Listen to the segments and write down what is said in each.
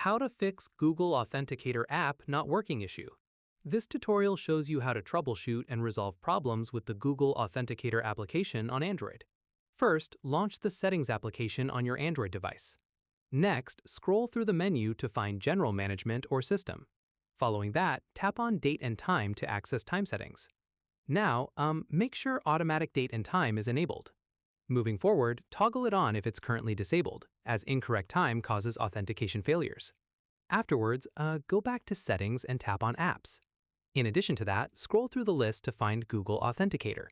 How to fix Google Authenticator app not working issue. This tutorial shows you how to troubleshoot and resolve problems with the Google Authenticator application on Android. First, launch the Settings application on your Android device. Next, scroll through the menu to find General Management or System. Following that, tap on Date and Time to access time settings. Now, make sure Automatic Date and Time is enabled. Moving forward, toggle it on if it's currently disabled, as incorrect time causes authentication failures. Afterwards, go back to Settings and tap on Apps. In addition to that, scroll through the list to find Google Authenticator.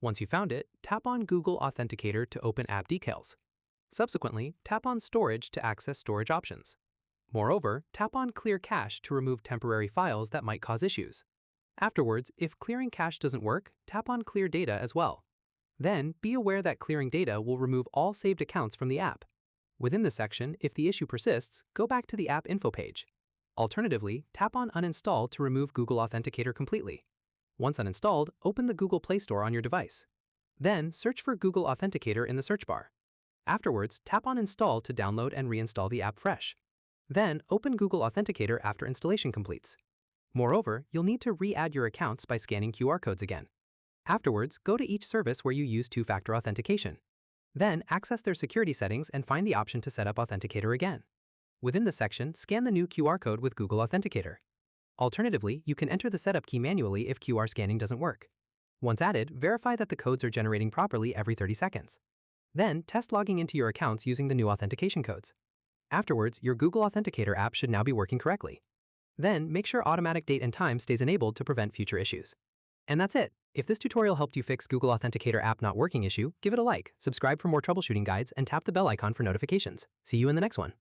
Once you found it, tap on Google Authenticator to open app details. Subsequently, tap on Storage to access storage options. Moreover, tap on Clear Cache to remove temporary files that might cause issues. Afterwards, if clearing cache doesn't work, tap on Clear Data as well. Then, be aware that clearing data will remove all saved accounts from the app. Within the section, if the issue persists, go back to the app info page. Alternatively, tap on Uninstall to remove Google Authenticator completely. Once uninstalled, open the Google Play Store on your device. Then, search for Google Authenticator in the search bar. Afterwards, tap on Install to download and reinstall the app fresh. Then, open Google Authenticator after installation completes. Moreover, you'll need to re-add your accounts by scanning QR codes again. Afterwards, go to each service where you use two-factor authentication. Then, access their security settings and find the option to set up Authenticator again. Within the section, scan the new QR code with Google Authenticator. Alternatively, you can enter the setup key manually if QR scanning doesn't work. Once added, verify that the codes are generating properly every 30 seconds. Then, test logging into your accounts using the new authentication codes. Afterwards, your Google Authenticator app should now be working correctly. Then, make sure Automatic Date and Time stays enabled to prevent future issues. And that's it. If this tutorial helped you fix Google Authenticator app not working issue, give it a like, subscribe for more troubleshooting guides, and tap the bell icon for notifications. See you in the next one.